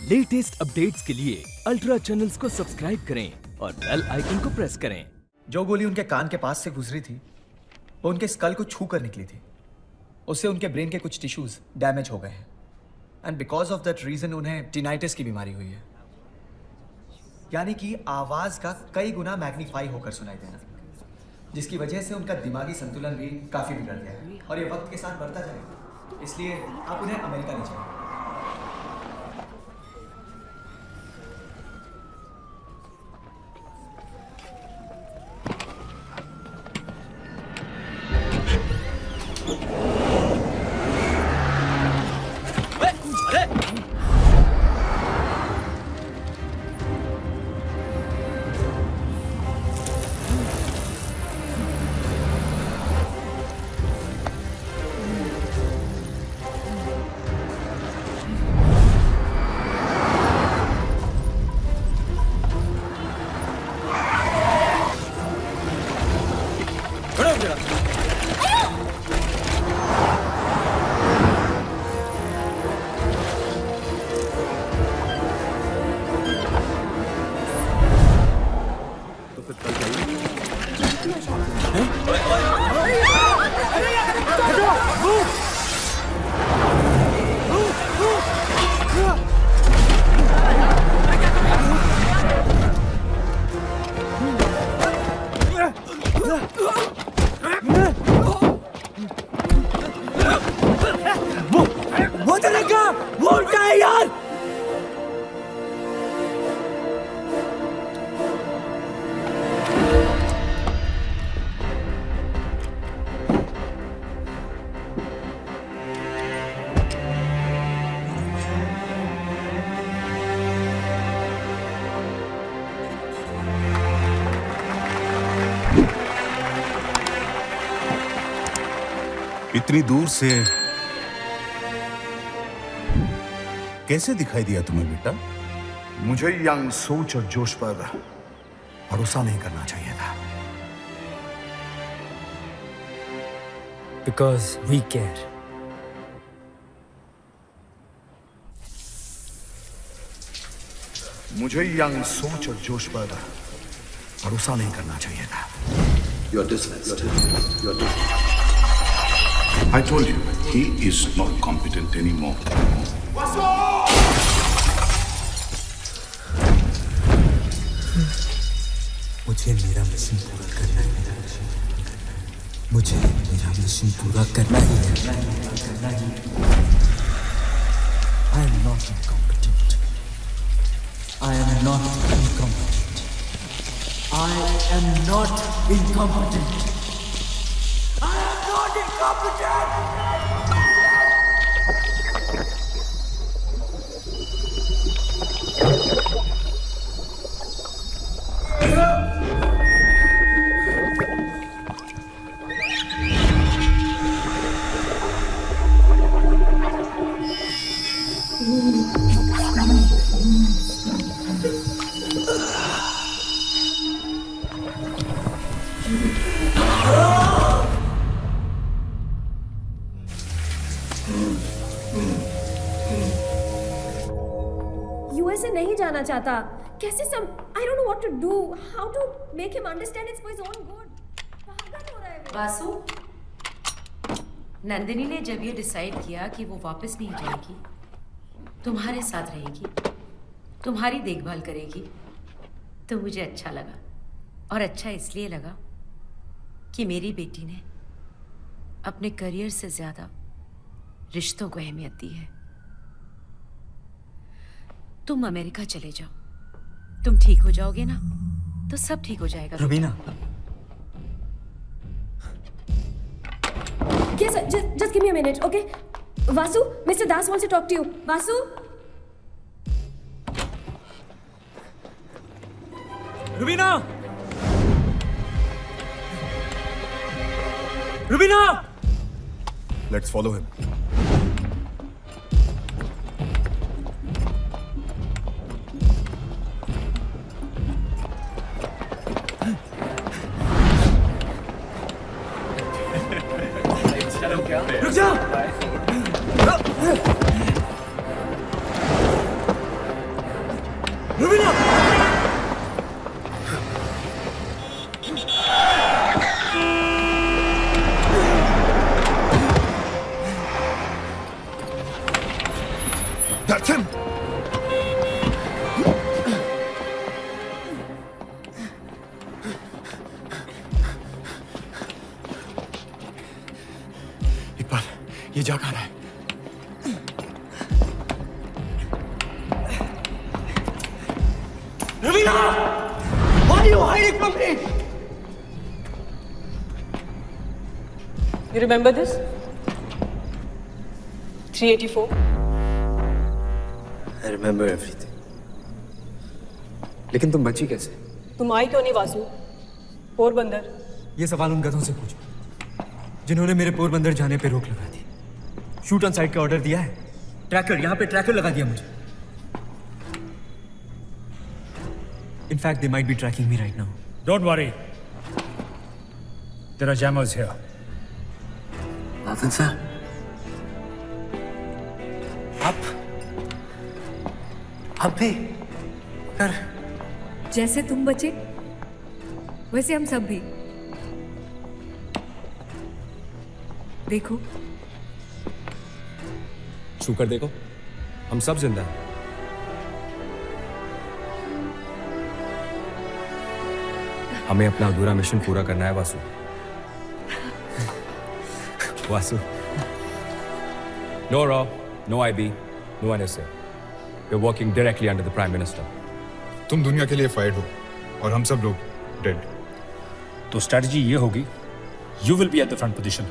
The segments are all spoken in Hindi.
लेटेस्ट अपडेट्स के लिए अल्ट्रा चैनल्स को सब्सक्राइब करें और बेल आइकन को प्रेस करें। जो गोली उनके कान के पास से गुजरी थी वो उनके स्कल को छू कर निकली थी। उससे उनके ब्रेन के कुछ टिश्यूज डैमेज हो गए हैं and because of that reason उन्हें टिनाइटिस की बीमारी हुई है, यानी कि आवाज का कई गुना मैग्नीफाई होकर सुनाई देना, जिसकी वजह से उनका दिमागी संतुलन भी काफी बिगड़ गया है और ये वक्त के साथ बढ़ता जाएगा। इसलिए आप उन्हें अमेरिका ले जाएं। वो उनका है यार। इतनी दूर से कैसे दिखाई दिया तुम्हें बेटा? मुझे यंग सोच और जोश पर भरोसा नहीं करना चाहिए था। Because we care. मुझे यंग सोच और जोश पर भरोसा नहीं करना चाहिए था। You're dismissed. You're dismissed. I told you, he is not competent anymore. मुझे मेरा मिशन पूरा करना है। मुझे मेरा मिशन पूरा करना ही है। I am not incompetent. I am not incompetent. I am not incompetent. I am not incompetent. USA नहीं जाना चाहता। कैसे I don't know what to do. How to make him understand it's for his own good. पागल हो रहा है वो। वासु, नंदिनी ने जब ये डिसाइड किया कि वो वापस नहीं जाएगी, तुम्हारे साथ रहेगी, तुम्हारी देखभाल करेगी, तो मुझे अच्छा लगा। और अच्छा इसलिए लगा कि मेरी बेटी ने अपने करियर से ज्यादा रिश्तों को अहमियत दी है। तुम अमेरिका चले जाओ, तुम ठीक हो जाओगे ना तो सब ठीक हो जाएगा। Rubina, Yes, sir. Just give me a minute, okay? Vasu, Mr. Das wants to talk to you. Vasu? Rubina, Rubina! Let's follow him. रुक जा! रुबीना! That's him! इकबाल, ये जा कहाँ रहा है? Rubina! Why are you hiding from me? You remember this? 384? I remember everything. लेकिन तुम बची कैसे? तुम आई क्यों नहीं वासु? पोरबंदर। ये सवाल उन गधों से पूछो जिन्होंने मेरे पोरबंदर जाने पे रोक लगा दी। शूट ऑन साइट का ऑर्डर दिया है। ट्रैकर, यहाँ पे ट्रैकर लगा दिया मुझे। In fact, they might be tracking me right now. Don't worry. There are jammers here. Nothing, sir. आप भी कर जैसे तुम बचे वैसे हम सब भी। देखो, छू कर देखो, हम सब जिंदा हैं। हमें अपना अधूरा मिशन पूरा करना है Vasu. Vasu. No Raw, no IB, no NSA. We're working directly under the Prime Minister. तुम दुनिया के लिए फाइट हो और हम सब लोग डेड। तो स्ट्रैटेजी ये होगी, you will be at the front position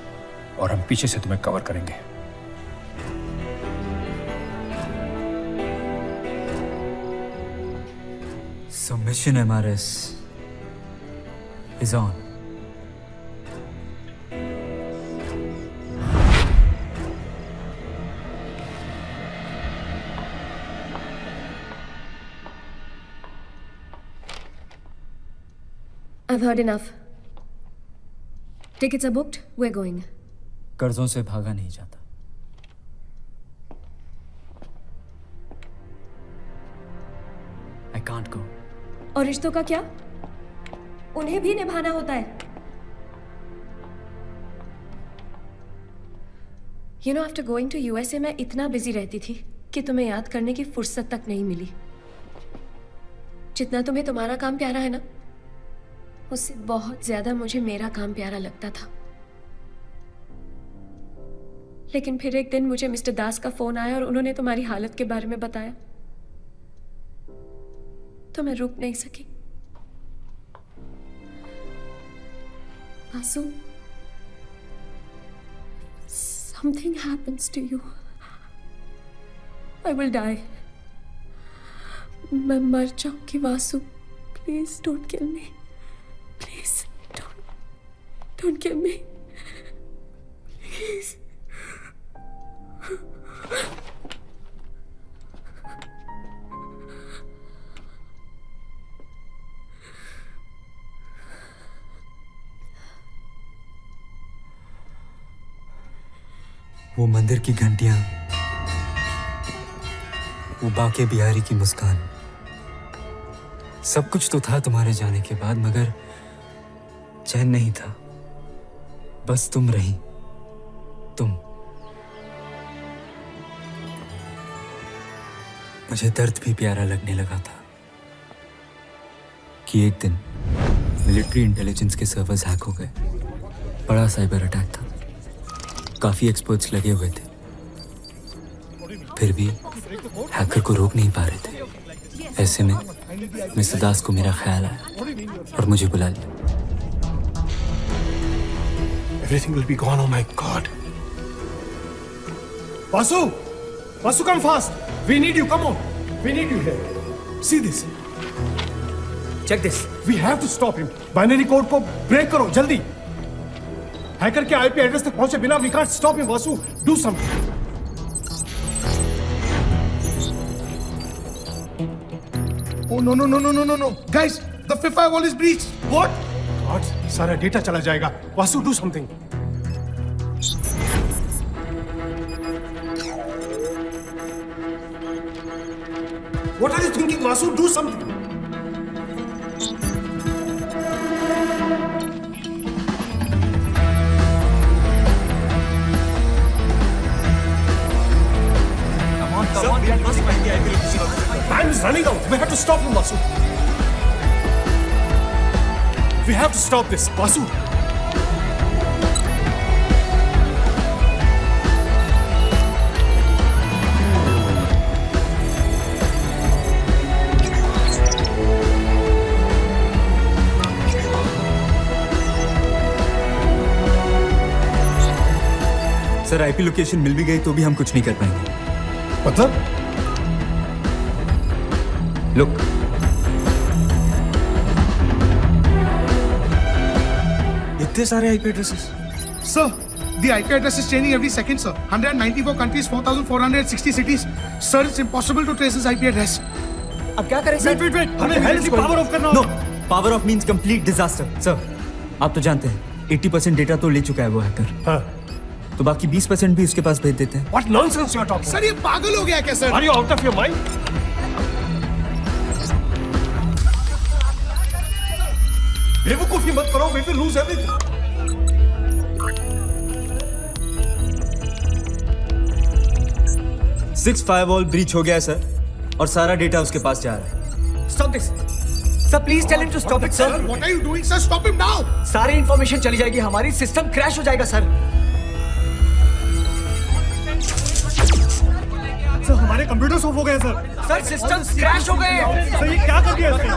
और हम पीछे से तुम्हें कवर करेंगे। So mission MRS is on. I've heard enough. Tickets are booked. We're going. कर्जों से भागा नहीं जाता। I can't go. और रिश्तों का क्या? उन्हें भी निभाना होता है। You know, after going to USA मैं इतना बिजी रहती थी कि तुम्हें याद करने की फुर्सत तक नहीं मिली। जितना तुम्हें तुम्हारा काम प्यारा है ना, उससे बहुत ज्यादा मुझे मेरा काम प्यारा लगता था। लेकिन फिर एक दिन मुझे मिस्टर दास का फोन आया और उन्होंने तुम्हारी हालत के बारे में बताया, तो मैं रुक नहीं सकी। आंसू, something happens to you, I will die. मैं मर जाऊंगी Vasu. Please don't kill me. Please don't kill me. Please. वो मंदिर की घंटियां, वो बाके बिहारी की मुस्कान, सब कुछ तो था तुम्हारे जाने के बाद, मगर चैन नहीं था। बस तुम रही, तुम। मुझे दर्द भी प्यारा लगने लगा था कि एक दिन मिलिट्री इंटेलिजेंस के सर्वर्स हैक हो गए। बड़ा साइबर अटैक था, काफी एक्सपर्ट्स लगे हुए थे, फिर भी हैकर को रोक नहीं पा रहे थे। ऐसे में मिस्टर दास को मेरा ख्याल आया और मुझे बुला लिया। Everything will be gone, oh my God. Vasu! Vasu, come fast! We need you, come on! We need you here. See this. Check this. We have to stop him. Binary code को break करो, जल्दी! हैकर के IP एड्रेस तक पहुंचे बिना we can't stop him, Vasu. Do something. Oh no no no no no no no! Guys, the fifth firewall is breached. What? God, सारा डेटा चला जाएगा. Vasu, do something. What are you thinking, Vasu? Do something. Come on, we are losing my idea. Time is running out. We have to stop him, Vasu. We have to stop this, Vasu. Sir IP location मिल भी गई तो भी हम कुछ नहीं कर पाएंगे। मतलब? लुक, इतने सारे IP addresses. Sir, the IP address is changing every second, sir. 194 countries, 4,460 cities. Sir, it's impossible to trace his IP address. अब क्या करें सर? Wait. हमें health power off करना नो, होगा। Power of means complete disaster. Sir, आप तो जानते हैं 80% डेटा तो ले चुका है वो हैकर। हाँ। तो बाकी 20% भी उसके पास भेज देते हैं। What nonsense you are talking? Sir ये पागल हो गया क्या sir? Are you out of your mind? बेवकूफी मत करो, we will lose everything. Six firewall breach हो गया है सर, और सारा डेटा उसके पास जा रहा है। Stop this. Sir, please tell him to stop it, sir. What are you doing, sir? Stop him now. सारी इंफॉर्मेशन चली जाएगी, हमारी सिस्टम क्रैश हो जाएगा सर। सर हमारे कंप्यूटर्स ऑफ हो गए सर। सर सिस्टम क्रैश हो गए। सर ये क्या कर दिया इसने?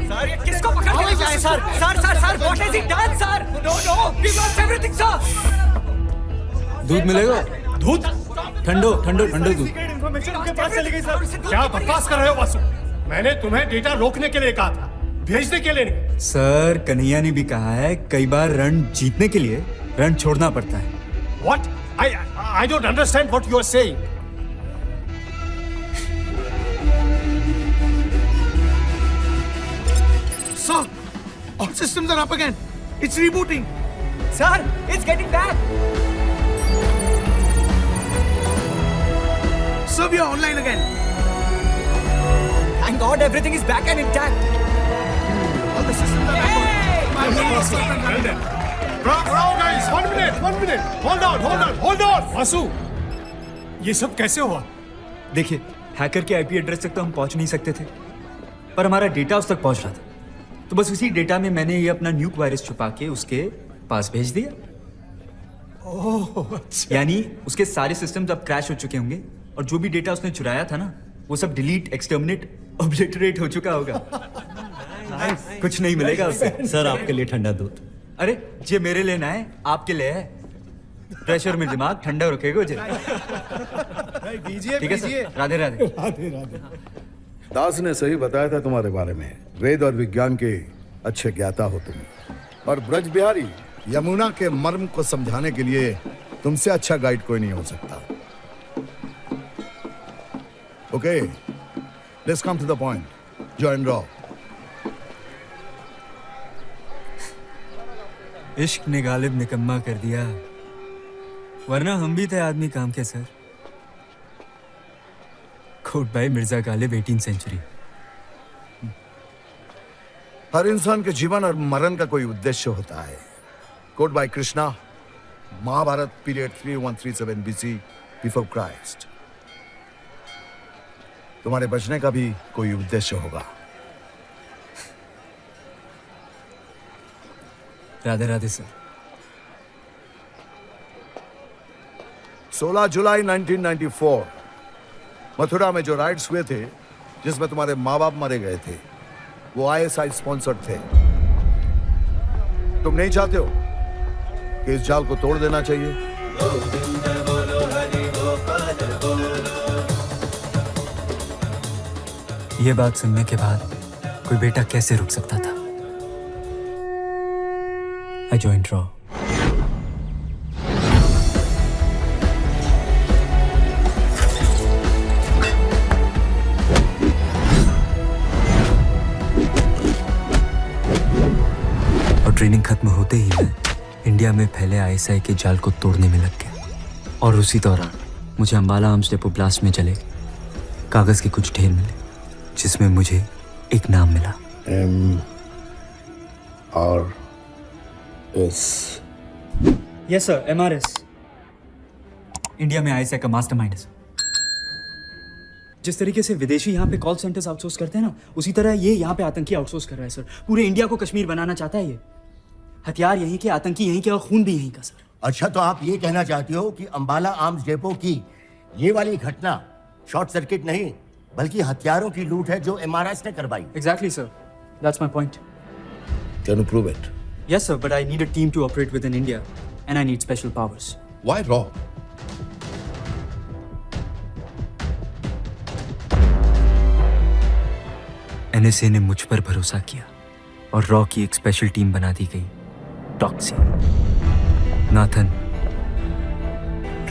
सर ये किसको पकड़ के ले जाए sir? Sir what has he done sir? No we lost everything sir. दूध मिलेगा? दूध? ठंडो दूध। इंफॉर्मेशन उनके पास चली गई सर। क्या बकवास कर रहे हो वासु? मैंने तुम्हें डेटा रोकने के लिए कहा था, भेजने के लिए नहीं। सर कन्हैया ने भी कहा है कई बार रन जीतने के लिए रन छोड़ना पड़ता है। What? I don't understand what you are saying. Sir, all systems are up again. It's rebooting. Sir, it's getting back. Sir, we are online again. Thank God everything is back and intact. All the systems are back. Bravo guys, 1 minute. Hold on. Vasu, ये सब कैसे हुआ? देखिए, हैकर के आईपी एड्रेस तक तो हम पहुंच नहीं सकते थे, पर हमारा डेटा उस तक पहुंच रहा था। तो बस उसी डेटा में मैंने ये अपना न्यूक वायरस छुपा के उसके पास भेज दिया। ओह, अच्छा। यानी उसके सारे सिस्टम्स अब क्रैश हो चुके होंगे, और जो भी डेटा उसने चुराया था ना, वो सब डिलीट, एक्सटर्मिनेट, ऑब्लिटरेट हो चुका होगा। कुछ नहीं मिलेगा उससे। सर आपके लिए ठंडा दूध। अरे ये मेरे लिए ना है, आपके लिए है। प्रेशर में दिमाग ठंडा रखेगा मुझे। ठीक है सर, राधे राधे। दास ने सही बताया था तुम्हारे बारे में। वेद और विज्ञान के अच्छे ज्ञाता हो तुम। और ब्रज बिहारी, यमुना के मर्म को समझाने के लिए तुमसे अच्छा गाइड कोई नहीं हो सकता। Okay, let's come to the point. Join रॉ। इश्क ने गालिब निकम्मा कर दिया, वरना हम भी थे आदमी काम के sir. Quote by Mirza Ghalib, 18th century. हर इंसान के जीवन और मरण का कोई उद्देश्य होता है। Quote by Krishna, Mahabharata period 3137 BC before Christ. तुम्हारे बचने का भी कोई उद्देश्य होगा। राधे राधे सर। 16 जुलाई 1994 मथुरा में जो राइट्स हुए थे, जिसमें तुम्हारे माँ बाप मारे गए थे, वो ISI स्पॉन्सर्ड थे। तुम नहीं चाहते हो कि इस जाल को तोड़ देना चाहिए? ये बात सुनने के बाद कोई बेटा कैसे रुक सकता था? I joined Raw. और ट्रेनिंग खत्म होते ही मैं इंडिया में फैले ISI के जाल को तोड़ने में लग गया। और उसी दौरान मुझे अंबाला आर्म्स डेपो ब्लास्ट में जले कागज के कुछ ढेर मिले जिसमें मुझे एक नाम मिला। MRS। Yes sir, MRS। India में आईएसआई का मास्टरमाइंड है। जिस तरीके से विदेशी यहाँ पे कॉल सेंटर्स आउटसोर्स करते हैं ना, उसी तरह ये यहाँ पे आतंकी आउटसोर्स कर रहा है सर। पूरे इंडिया को कश्मीर बनाना चाहता है ये। हथियार यहीं के, आतंकी यहीं के और खून भी यहीं का सर। अच्छा, तो आप ये कहना चाहते हो कि अंबाला आर्म्स डेपो की ये वाली घटना शॉर्ट सर्किट नहीं बल्कि हथियारों की लूट है जो MRS ने करवाई? Exactly sir, that's my point. Can you prove it? Yes sir, but I need a team to operate within India and I need special powers. Why raw? NSA ने मुझ पर भरोसा किया और रॉ की एक स्पेशल टीम बना दी गई। टॉक्सी, नाथन,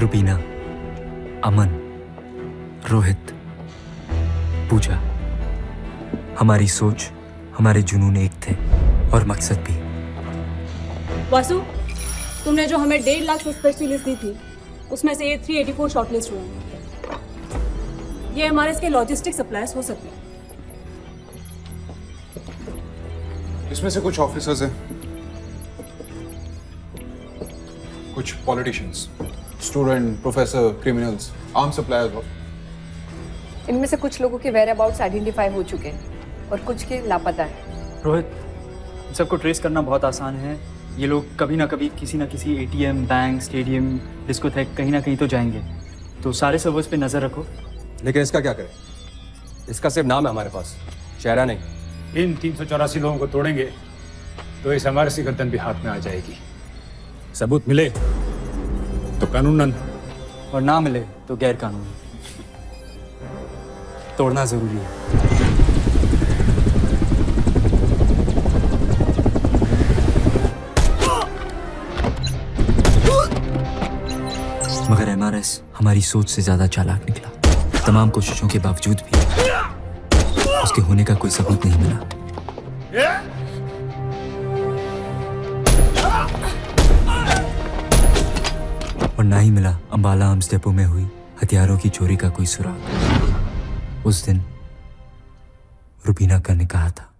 रुबीना, अमन, रोहित, पूजा। हमारी सोच, हमारे जुनून एक थे और मकसद भी। वासु, तुमने जो हमें 1.5 लाख सस्पेक्ट लिस्ट दी थी उसमें से ये 384 शॉर्टलिस्ट हुए हैं। ये MRS के लॉजिस्टिक सप्लायर्स हो सकते हैं। इसमें से कुछ ऑफिसर्स हैं, कुछ politicians, student, professor, criminals, arm suppliers. इनमें से कुछ लोगों के वेयर अबाउट्स आइडेंटिफाई हो चुके हैं और कुछ के लापता हैं। रोहित, इन सबको ट्रेस करना बहुत आसान है। ये लोग कभी ना कभी किसी ना किसी ATM, बैंक, स्टेडियम, डिस्कोथेक कहीं ना कहीं तो जाएंगे। तो सारे सर्वर्स पे नजर रखो। लेकिन इसका क्या करें? इसका सिर्फ नाम है हमारे पास, चेहरा नहीं। इन 384 लोगों को तोड़ेंगे तो इस MRS गर्दन भी हाथ में आ जाएगी। सबूत मिले तो कानूनन और ना मिले तो गैर कानूनी। तोड़ना जरूरी है। मगर MRS हमारी सोच से ज्यादा चालाक निकला। तमाम कोशिशों के बावजूद भी उसके होने का कोई सबूत नहीं मिला। और ना ही मिला अंबाला आर्म्स डेपो में हुई हथियारों की चोरी का कोई सुराग। उस दिन रुबीना का निकाह था।